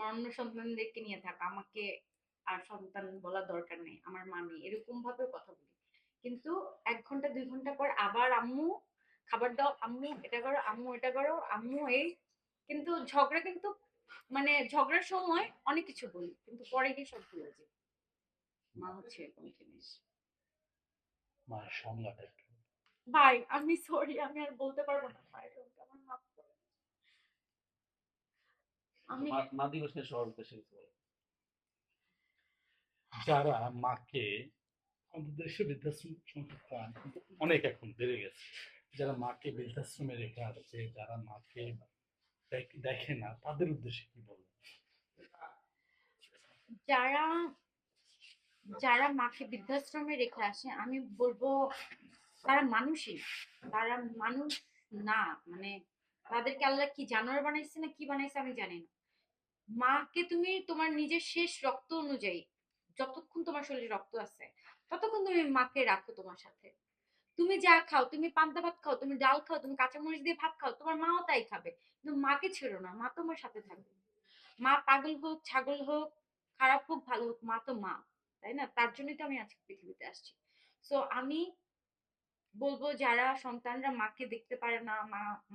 তোমার অন্য সন্তানদেরকে নিয়ে থাক, আমাকে আর সন্তান বলার দরকার নেই, আমার মা নেই, এরকম ভাবে কথা বলি। কিন্তু 1 ঘন্টা 2 ঘন্টা পর আবার আম্মু খাবার দাও, আম্মু এটা করো, আম্মু এটা করো, আম্মু এই। কিন্তু ঝগড়া কিন্তু মানে ঝগড়ার সময় অনেক কিছু বলি, কিন্তু পরে গিয়ে সব ভুলে যাই। মা হচ্ছে এরকম জিনিস। মায়ের সংজ্ঞাটা একটু। ভাই আমি সরি, আমি আর বলতে পারবো না ভাই, আমার মাফ করে। আমি মা দিবসের সবার উদ্দেশ্যে কিছু বলো। যারা মাকে, আমাদের দেশে বৃদ্ধাশ্রম সংখ্যা কম কিন্তু অনেক এখন বেড়ে গেছে, যারা মাকে বৃদ্ধাশ্রমে রেখে আসছে, যারা মাকে দেখে না, তাদের উদ্দেশ্যে কি বলবো? যারা যারা মাকে বৃদ্ধাশ্রমে রেখে আসে, আমি বলবো তারা মানুষই না। তারা মানুষ না, মানে তাদেরকে আল্লাহ কি জানোয়ার বানাইছে না কি বানাইছে আমি জানি না। মাকে তুমি তোমার নিজের শেষ রক্ত অনুযায়ী, যতক্ষণ তোমার শরীরে রক্ত আছে ততক্ষণ তুমি মাকে রাখো তোমার সাথে। তুমি যা খাও, তুমি পান্তা ভাত খাও, তুমি ডাল খাও, তুমি কাঁচামরিচ দিয়ে ভাত খাও, তোমার মাও তাই খাবে। কিন্তু মাকে ছেড়ো না, মা তোমার সাথে থাকবে। মা পাগল হোক, ছাগল হোক, খারাপ হোক, ভালো হোক, মা তো মা, তাই না? তার জন্যই তো আমি আজকে পৃথিবীতে আসছি। সো আমি বলবো যারা সন্তানরা মাকে দেখতে পারে না,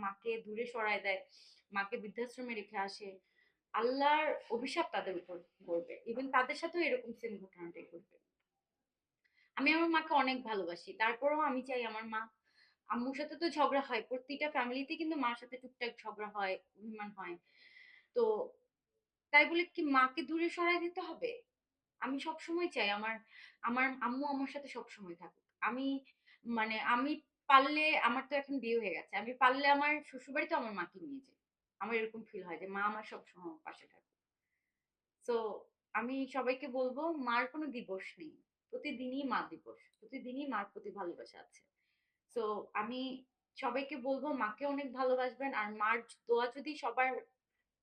মাকে দূরে সরায় দেয়, মাকে বৃদ্ধাশ্রমে রেখে আসে, আল্লাহর অভিশাপ তাদের উপর পড়বে। ইভেন তাদের সাথেও এরকম সেম ঘটনাটাই ঘটবে। আমি আমার মাকে অনেক ভালোবাসি, তারপরেও আমি চাই আমার মা, আম্মুর সাথে তো ঝগড়া হয় প্রতিটা ফ্যামিলিতে, কিন্তু মার সাথে টুকটাক ঝগড়া হয়, অভিমান হয়। তো তাই বলে কি মাকে দূরে সরায় দিতে হবে? আমি সব সময় চাই আমার আমার আম্মু আমার সাথে সব সময় থাকুক। আমি আমি পারলে, আমার তো এখন বিয়ে হয়ে গেছে, আমি পারলে আমার শ্বশুরবাড়িতে আমার মাকে নিয়ে যাই। আমার এরকম ফিল হয় যে মা আমার সব সময় আমার পাশে থাকে। তো আমি সবাইকে বলবো মার কোনো দিবস নেই, প্রতিদিনই মা দিবস, প্রতিদিনই মার প্রতি ভালোবাসা আছে। তো আমি সবাইকে বলবো মাকে অনেক ভালোবাসবেন, আর মার দোয়া যদি সবার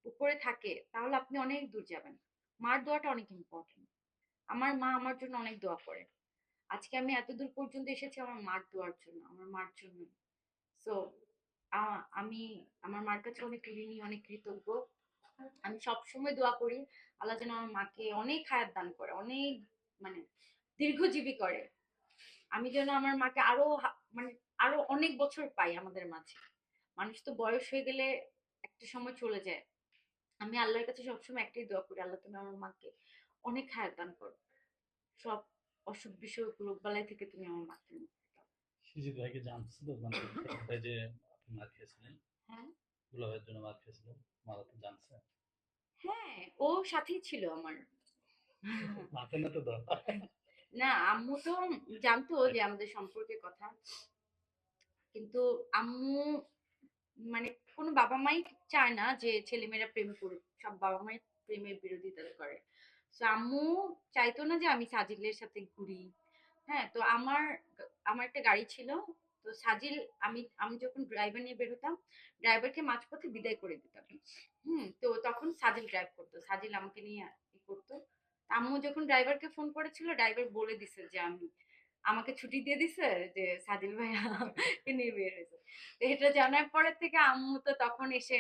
উপরে থাকে তাহলে আপনি অনেক দূর যাবেন। মার দোয়াটা অনেক ইম্পর্টেন্ট। আমার মা আমার জন্য অনেক দোয়া করে। আজকে আমি এত দূর পর্যন্ত এসেছি আমার মার দোয়ার জন্য, আমার মার জন্য। সো আমি আমার মার কাছে অনেক ঋণী, অনেক কৃতজ্ঞ। আমি সবসময় দোয়া করি আল্লাহ যেন আমার মাকে অনেক হায়াত দান করে, অনেক মানে দীর্ঘজীবী করে। আমি যেন আমার মাকে আরো আরো অনেক বছর পাই আমাদের মাঝে। মানুষ তো বয়স হয়ে গেলে একটা সময় চলে যায়। আমি আল্লাহর কাছে সবসময় একটাই দোয়া করি, আল্লাহ তুমি আমার মাকে অনেক হায়াত দান করো, সব অসুখ বিসুখ রোগ বালাই থেকে তুমি আমার মাকে মুক্তি দাও। সুজিত ভাইকে জানছিল, মানে ভাই যে আপনি মার খেয়েছিলেন, হ্যাঁ, দুলা ভাইয়ের জন্য মার খেয়েছিলেন, মারা তো জানছে। হ্যাঁ, ও সাথেই ছিল আমার। মাথা না তো দাও। না, আম্মু তো জানতো যে আমাদের সম্পর্কের কথা, কিন্তু আম্মু মানে কোনো বাবা মাই চায় না যে ছেলেমেয়েরা প্রেম করুক, সব বাবা মাই প্রেমের বিরোধিতা করে। তো আম্মু চাইতো না যে আমি সাজিলের সাথে ঘুরি। হ্যাঁ, তো আমার একটা গাড়ি ছিল। তো সাজিল, আমি আমি যখন ড্রাইভার নিয়ে বেরোতাম, ড্রাইভারকে মাঝপথে বিদায় করে দিতাম। তো তখন সাজিল ড্রাইভ করতো, সাজিল আমাকে নিয়ে করতো। আম্মু যখন ড্রাইভারকে ফোন করেছিল, ড্রাইভার বলে দিছে যে আমাকে ছুটি দিয়ে দিছে, যে সাজিল ভাইয়া নিয়ে বের হয়েছে। তো এটা জানার পরের থেকে আম্মু তো তখন এসে,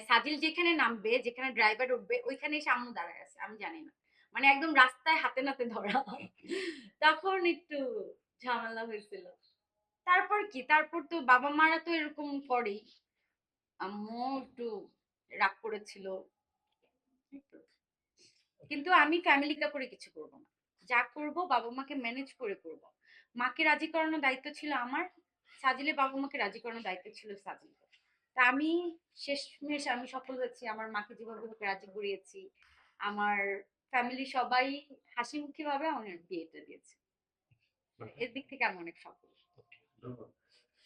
সাজিল যেখানে নামবে, যেখানে ড্রাইভার উঠবে ওইখানে এসে আম্মু দাঁড়ায় আছে, আমি জানি না, একদম রাস্তায় হাতে নাতে ধরা। তখন একটু ঝামেলা হয়েছিল। তারপর কি, তারপর তো বাবা মারা তো এরকম করেই। আম্মু একটু রাগ করেছিল। কিন্তু আমি ফ্যামিলিকা করে কিছু করব না, যা করব বাবা মাকে ম্যানেজ করে করব। মাকে রাজি করানোর দায়িত্ব ছিল আমার, সাজিলে বাবা মাকে রাজি করানোর দায়িত্ব ছিল সাজিল। তা আমি শেষমেশ আমি সফল হয়েছি, আমার মাকে যেভাবে হোক রাজি করিয়েছি। আমার ফ্যামিলি সবাই হাসি মুখী ভাবে আমার বিয়েটা দিয়েছে। এর দিক থেকে আমি অনেক সফল।